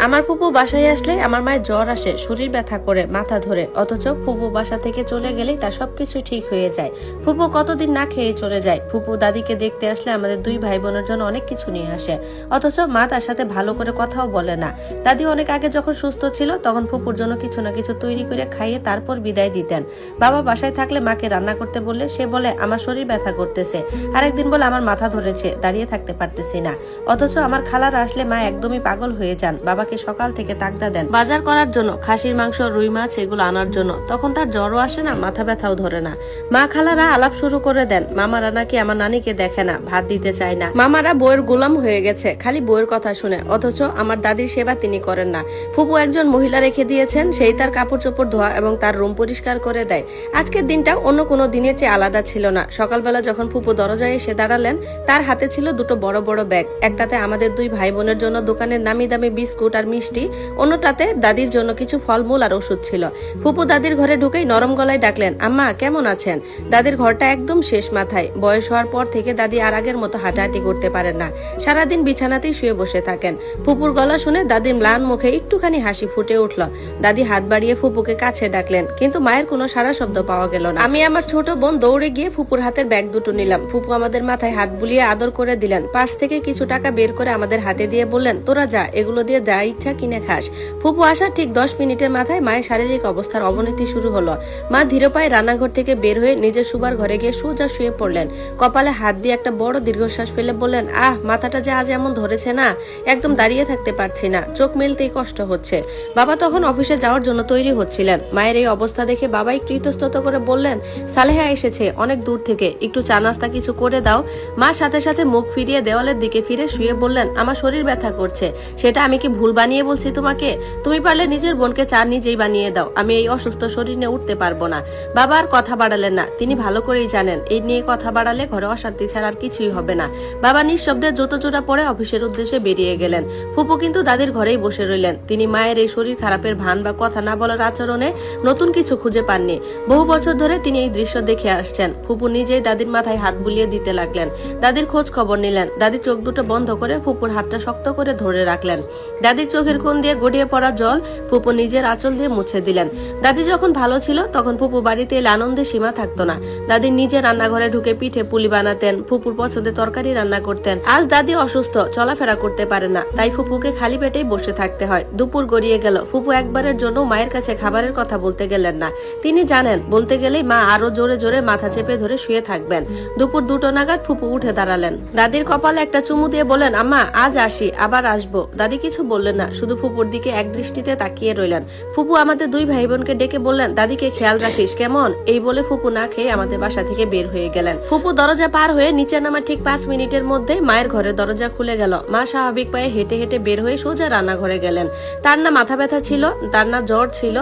আমার ফুপু বাসায় আসলে আমার মায়ের জ্বর আসে, শরীর ব্যথা করে, মাথা ধরে। অথচ ফুপু বাসা থেকে চলে গেলেই তার সবকিছু ঠিক হয়ে যায়। ফুপু কতদিন না খেয়ে চলে যায়। ফুপু দাদিকে দেখতে আসলে আমাদের দুই ভাই বোনের জন্য অনেক কিছু নিয়ে আসে, অথচ মা তার সাথে ভালো করে কথাও বলে না। দাদি অনেক আগে যখন সুস্থ ছিল তখন ফুপুর জন্য কিছু না কিছু তৈরি করে খাইয়ে তারপর বিদায় দিতেন। বাবা বাসায় থাকলে মাকে রান্না করতে বললে সে বলে আমার শরীর ব্যথা করতেছে, আরেকদিন বলে আমার মাথা ধরেছে, দাঁড়িয়ে থাকতে পারতেছি না। অথচ আমার খালারা আসলে মা একদমই পাগল হয়ে যান, বাবাকে সকাল থেকে তাগদা দেন বাজার করার জন্য, খাসির মাংস, রুই মাছ এগুলো আনার জন্য। তখন তার জ্বরও আসে না, মাথা ব্যথাও ধরে না। মা খালারা আলাপ শুরু করে দেন, মামারা নাকি আমার নানিকে দেখে না, ভাত দিতে চায় না, মামারা বইয়ের গোলাম হয়ে গেছে, খালি বইয়ের কথা শুনে। অথচ আমার দাদির সেবা তিনি করেন না। ফুপু একজন মহিলা রেখে দিয়েছেন, সেই তার কাপড় চোপড় ধোয়া এবং তার রুম পরিষ্কার করে দেয়। আজকের দিনটা অন্য কোনো দিনের চেয়ে আলাদা ছিল না। সকালবেলা যখন ফুপু দরজায় এসে দাঁড়ালেন, তার হাতে ছিল দুটো বড় বড় ব্যাগ। একটাতে আমাদের দুই ভাই বোনের জন্য দোকানের নামি দামি বিস্কুট আর মিষ্টি, অন্যটাতে দাদির জন্য কিছু ফলমূল আর ওষুধ ছিল। ফুপু দাদির ঘরে ঢুকেই নরম গলায় ডাকলেন, আম্মা কেমন আছেন? দাদির ঘরটা একদম শেষ মাথায়। বয়স হওয়ার পর থেকে দাদি আর আগের মতো হাঁটাহাঁটি করতে পারেন না, সারাদিন বিছানাতেই শুয়ে বসে থাকেন। ফুপুর গলা শুনে দাদির ম্লান মুখে একটুখানি হাসি ফুটে উঠল। দাদি হাত বাড়িয়ে ফুপুকে কাছে ডাকলেন, কিন্তু মায়ের কোনো সারা শব্দ পাওয়া গেল না। আমি আমার ছোট বোন দৌড়ে গিয়ে ফুপুর হাতের ব্যাগ দুটো নিলাম। ফুপু আমাদের মাথায় হাত বুলিয়ে আদর করে দিলেন। পাশ থেকে কিছু টাকা বের করে আমাদের হাতে দিয়ে বললেন, তোরা যা, এগুলো দিয়ে যা ইচ্ছা কিনে খাস। ফুপু আসার ঠিক 10 মিনিটের মাথায় মায়ের শারীরিক অবস্থার অবনতি শুরু হলো। মা ধীর পায়ে রান্নাঘর থেকে বের হয়ে নিজের শুবার ঘরে গিয়ে সোজা শুয়ে পড়লেন। কপালে হাত দিয়ে একটা বড় দীর্ঘশ্বাস ফেলে বললেন, মাথাটা যে আজ এমন ধরেছে না, একদম দাঁড়িয়ে থাকতে পারছি না, চোখ মেলতেই কষ্ট হচ্ছে। বাবা তখন অফিসে যাওয়ার জন্য তৈরি হচ্ছিলেন। মায়ের এই অবস্থা দেখে বাবা একটু ইতস্তত করে বললেন, সালেহা এসেছে অনেক দূর থেকে, একটু চা নাস্তা কিছু করে দাও। মা সাথে সাথে মুখ ফিরিয়ে দেওয়ালের দিকে ফিরে শুয়ে বললেন, আমার শরীর ব্যথা করছে, সেটা আমি কি ভুল বানিয়ে বলছি তোমাকে? তুমি পারলে নিজের বোনকে চা নিজেই বানিয়ে দাও, আমি এই অসুস্থ শরীর নিয়ে উঠতে পারবো না। বাবা আর কথা বাড়ালেন না, তিনি ভালো করেই জানেন এই নিয়ে কথা বাড়ালে ঘরে অশান্তি ছাড়া আর কিছুই হবে না। বাবা নিঃশব্দে জুতো জোড়া পরে অফিসের উদ্দেশ্যে বেরিয়ে গেলেন। ফুপু কিন্তু দাদির ঘরেই বসে রইলেন। তিনি মায়ের এই শরীর খারাপের ভান বা কথা না বলার আচরণে নতুন কিছু খুঁজে পাননি। বহু বছর ধরে তিনি এই দৃশ্য দেখে আসছেন। ফুপু নিজেই দাদির মাথায় হাত বুলিয়ে দিতে লাগলেন, দাদির খোঁজ খবর নিলেন। দাদির চোখ দুটো বন্ধ করে ফুপুর হাতটা শক্ত করে ধরে রাখলেন। দাদির চোখের কোণ দিয়ে গড়িয়ে পড়া জল ফুপু নিজের আঁচল দিয়ে মুছে দিলেন। দাদি যখন ভালো ছিল তখন ফুপু বাড়িতে এলে আনন্দে সীমা থাকতো না। দাদি নিজে রান্নাঘরে ঢুকে পিঠে পুলি বানাতেন, ফুপুর পছন্দের তরকারি রান্না করতেন। আজ দাদি অসুস্থ, চলাফেরা করতে পারে না, তাই ফুপুকে খালি পেটেই বসে থাকতে হয়। দুপুর গড়িয়ে গেল, ফুপু একবারের জন্য মায়ের কাছে খাবারের কথা বলতে গেলেন না। তিনি জানেন বলতে গেলেই মা আরো জোরে জোরে মাথা চেপে ধরে শুয়ে থাকবেন। দুপুর 2টো নাগাদ ফুপু উঠে দাঁড়ালেন। দাদির কপালে একটা চুমু দিয়ে বলেন, আম্মা আজ আসি, আবার আসবো। দাদি কিছু বললেন না, শুধু ফুপুর দিকে এক দৃষ্টিতে তাকিয়ে রইলেন। ফুপু আমাদের দুই ভাই বোনকে ডেকে বললেন, দাদিকে খেয়াল রাখিস কেমন? এই বলে ফুপু না খেয়ে আমাদের বাসা থেকে বের হয়ে গেলেন। ফুপু দরজা পার হয়ে নিচে নামার ঠিক 5 মিনিটের মধ্যে মায়ের ঘরের দরজা খুলে গেল। মা স্বাভাবিক পায়ে হেঁটে হেঁটে বের হয়ে সোজা রান্নাঘরে গেলেন। তার না মাথা ব্যথা ছিল, তার না জ্বর ছিল।